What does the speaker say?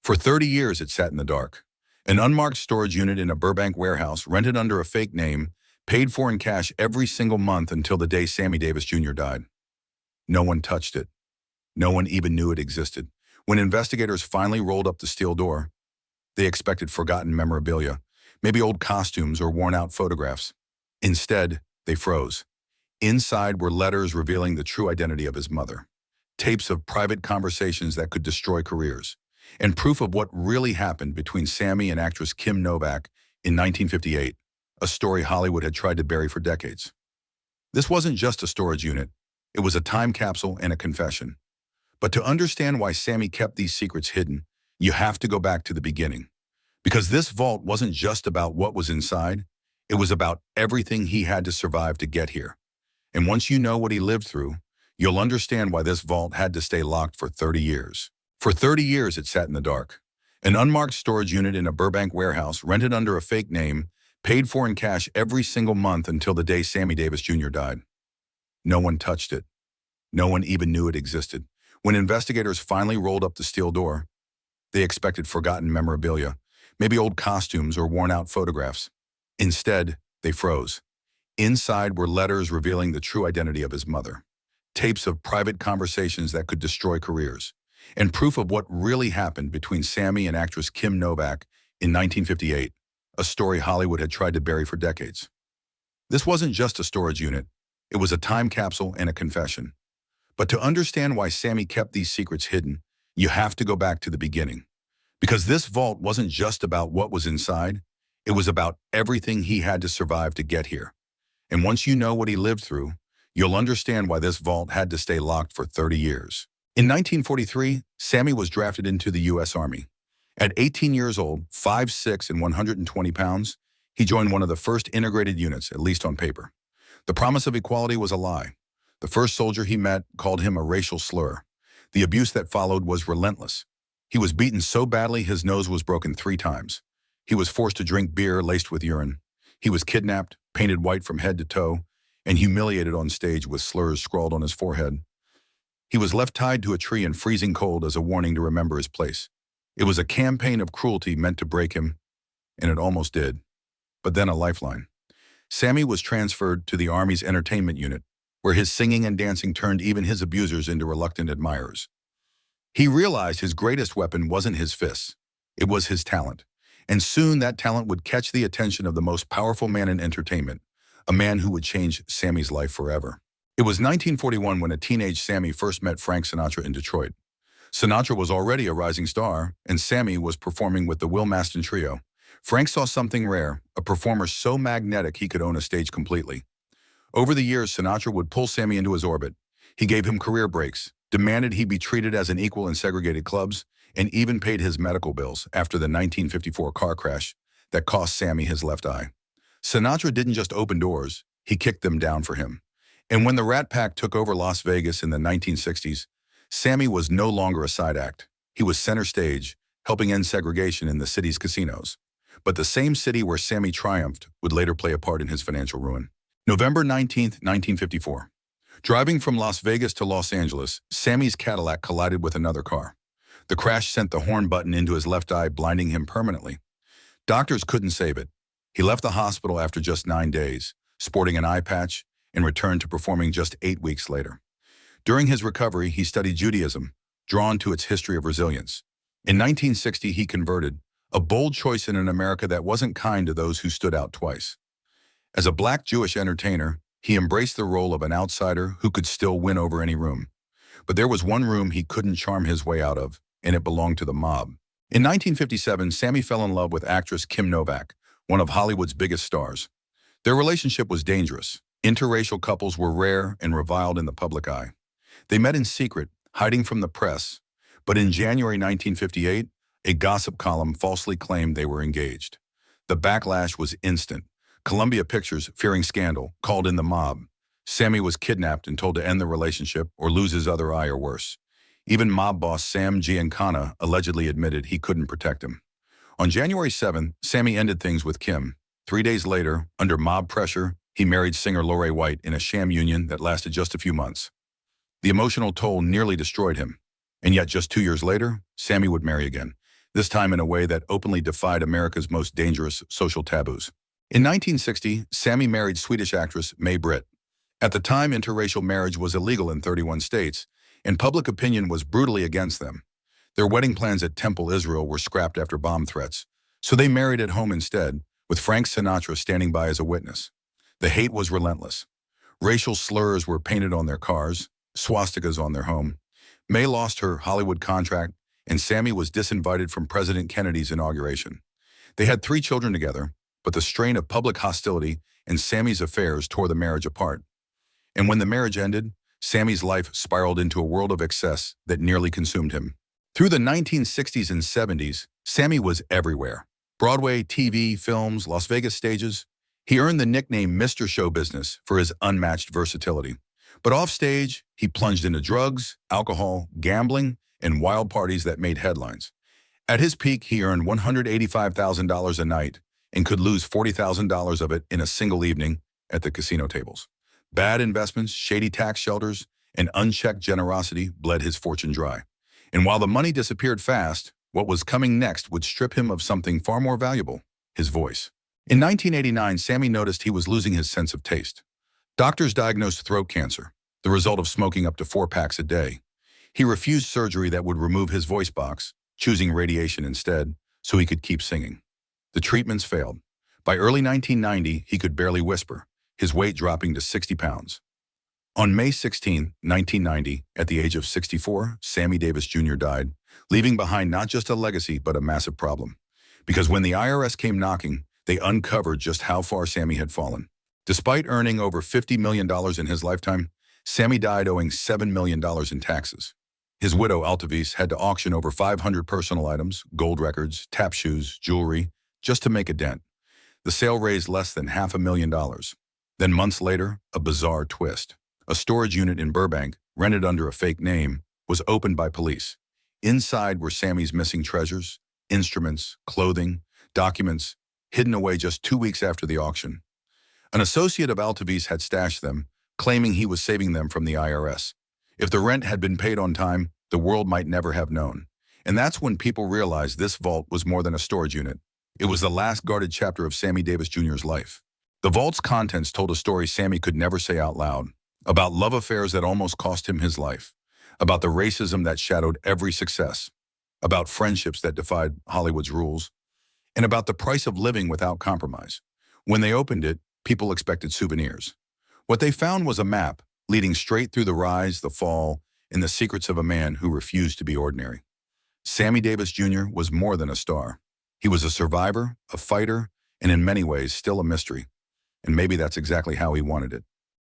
For 30 years, it sat in the dark. An unmarked storage unit in a Burbank warehouse, rented under a fake name, paid for in cash every single month until the day Sammy Davis Jr. died. No one touched it. No one even knew it existed. When investigators finally rolled up the steel door, they expected forgotten memorabilia, maybe old costumes or worn-out photographs. Instead, they froze. Inside were letters revealing the true identity of his mother, tapes of private conversations that could destroy careers, and proof of what really happened between Sammy and actress Kim Novak in 1958, a story Hollywood had tried to bury for decades. This wasn't just a storage unit. It was a time capsule and a confession. But to understand why Sammy kept these secrets hidden, you have to go back to the beginning. Because this vault wasn't just about what was inside, it was about everything he had to survive to get here. And once you know what he lived through, you'll understand why this vault had to stay locked for 30 years. For 30 years, it sat in the dark. An unmarked storage unit in a Burbank warehouse, rented under a fake name, paid for in cash every single month until the day Sammy Davis Jr. died. No one touched it. No one even knew it existed. When investigators finally rolled up the steel door, they expected forgotten memorabilia, maybe old costumes or worn-out photographs. Instead, they froze. Inside were letters revealing the true identity of his mother, tapes of private conversations that could destroy careers, and proof of what really happened between Sammy and actress Kim Novak in 1958, a story Hollywood had tried to bury for decades. This wasn't just a storage unit. It was a time capsule and a confession. But to understand why Sammy kept these secrets hidden, you have to go back to the beginning. Because this vault wasn't just about what was inside, it was about everything he had to survive to get here. And once you know what he lived through, you'll understand why this vault had to stay locked for 30 years. In 1943, Sammy was drafted into the U.S. Army. At 18 years old, 5'6" and 120 pounds, he joined one of the first integrated units, at least on paper. The promise of equality was a lie. The first soldier he met called him a racial slur. The abuse that followed was relentless. He was beaten so badly his nose was broken 3 times. He was forced to drink beer laced with urine. He was kidnapped, painted white from head to toe, and humiliated on stage with slurs scrawled on his forehead. He was left tied to a tree in freezing cold as a warning to remember his place. It was a campaign of cruelty meant to break him, and it almost did. But then a lifeline. Sammy was transferred to the Army's entertainment unit, where his singing and dancing turned even his abusers into reluctant admirers. He realized his greatest weapon wasn't his fists. It was his talent. And soon that talent would catch the attention of the most powerful man in entertainment, a man who would change Sammy's life forever. It was 1941 when a teenage Sammy first met Frank Sinatra in Detroit. Sinatra was already a rising star, and Sammy was performing with the Will Maston Trio. Frank saw something rare, a performer so magnetic he could own a stage completely. Over the years, Sinatra would pull Sammy into his orbit. He gave him career breaks, demanded he be treated as an equal in segregated clubs, and even paid his medical bills after the 1954 car crash that cost Sammy his left eye. Sinatra didn't just open doors, he kicked them down for him. And when the Rat Pack took over Las Vegas in the 1960s, Sammy was no longer a side act. He was center stage, helping end segregation in the city's casinos. But the same city where Sammy triumphed would later play a part in his financial ruin. November 19, 1954. Driving from Las Vegas to Los Angeles, Sammy's Cadillac collided with another car. The crash sent the horn button into his left eye, blinding him permanently. Doctors couldn't save it. He left the hospital after just 9 days, sporting an eye patch, and returned to performing just 8 weeks later. During his recovery, he studied Judaism, drawn to its history of resilience. In 1960, he converted, a bold choice in an America that wasn't kind to those who stood out twice. As a black Jewish entertainer, he embraced the role of an outsider who could still win over any room. But there was one room he couldn't charm his way out of, and it belonged to the mob. In 1957, Sammy fell in love with actress Kim Novak, one of Hollywood's biggest stars. Their relationship was dangerous. Interracial couples were rare and reviled in the public eye. They met in secret, hiding from the press, but in January 1958, a gossip column falsely claimed they were engaged. The backlash was instant. Columbia Pictures, fearing scandal, called in the mob. Sammy was kidnapped and told to end the relationship or lose his other eye or worse. Even mob boss Sam Giancana allegedly admitted he couldn't protect him. On January 7th, Sammy ended things with Kim. 3 days later, under mob pressure, he married singer Lorraine White in a sham union that lasted just a few months. The emotional toll nearly destroyed him. And yet just 2 years later, Sammy would marry again. this time in a way that openly defied America's most dangerous social taboos. In 1960, Sammy married Swedish actress May Britt. At the time, interracial marriage was illegal in 31 states, and public opinion was brutally against them. Their wedding plans at Temple, Israel were scrapped after bomb threats, so they married at home instead, with Frank Sinatra standing by as a witness. The hate was relentless. Racial slurs were painted on their cars, swastikas on their home. May lost her Hollywood contract, and Sammy was disinvited from President Kennedy's inauguration. They had 3 children together, but the strain of public hostility and Sammy's affairs tore the marriage apart. And when the marriage ended, Sammy's life spiraled into a world of excess that nearly consumed him. Through the 1960s and 70s, Sammy was everywhere. Broadway, TV, films, Las Vegas stages. He earned the nickname Mr. Show Business for his unmatched versatility. But offstage, he plunged into drugs, alcohol, gambling, and wild parties that made headlines. At his peak, he earned $185,000 a night and could lose $40,000 of it in a single evening at the casino tables. Bad investments, shady tax shelters, and unchecked generosity bled his fortune dry. And while the money disappeared fast, what was coming next would strip him of something far more valuable, his voice. In 1989, Sammy noticed he was losing his sense of taste. Doctors diagnosed throat cancer, the result of smoking up to 4 packs a day. He refused surgery that would remove his voice box, choosing radiation instead, so he could keep singing. The treatments failed. By early 1990, he could barely whisper, his weight dropping to 60 pounds. On May 16, 1990, at the age of 64, Sammy Davis Jr. died, leaving behind not just a legacy but a massive problem. Because when the IRS came knocking, they uncovered just how far Sammy had fallen. Despite earning over $50 million in his lifetime, Sammy died owing $7 million in taxes. His widow, Altavis, had to auction over 500 personal items, gold records, tap shoes, jewelry, just to make a dent. The sale raised less than $500,000. Then months later, a bizarre twist. A storage unit in Burbank, rented under a fake name, was opened by police. Inside were Sammy's missing treasures, instruments, clothing, documents, hidden away just 2 weeks after the auction. An associate of Altavis had stashed them, claiming he was saving them from the IRS. If the rent had been paid on time, the world might never have known. And that's when people realized this vault was more than a storage unit. It was the last guarded chapter of Sammy Davis Jr.'s life. The vault's contents told a story Sammy could never say out loud, about love affairs that almost cost him his life, about the racism that shadowed every success, about friendships that defied Hollywood's rules, and about the price of living without compromise. When they opened it, people expected souvenirs. What they found was a map leading straight through the rise, the fall, and the secrets of a man who refused to be ordinary. Sammy Davis Jr. was more than a star. He was a survivor, a fighter, and in many ways still a mystery. And maybe that's exactly how he wanted it.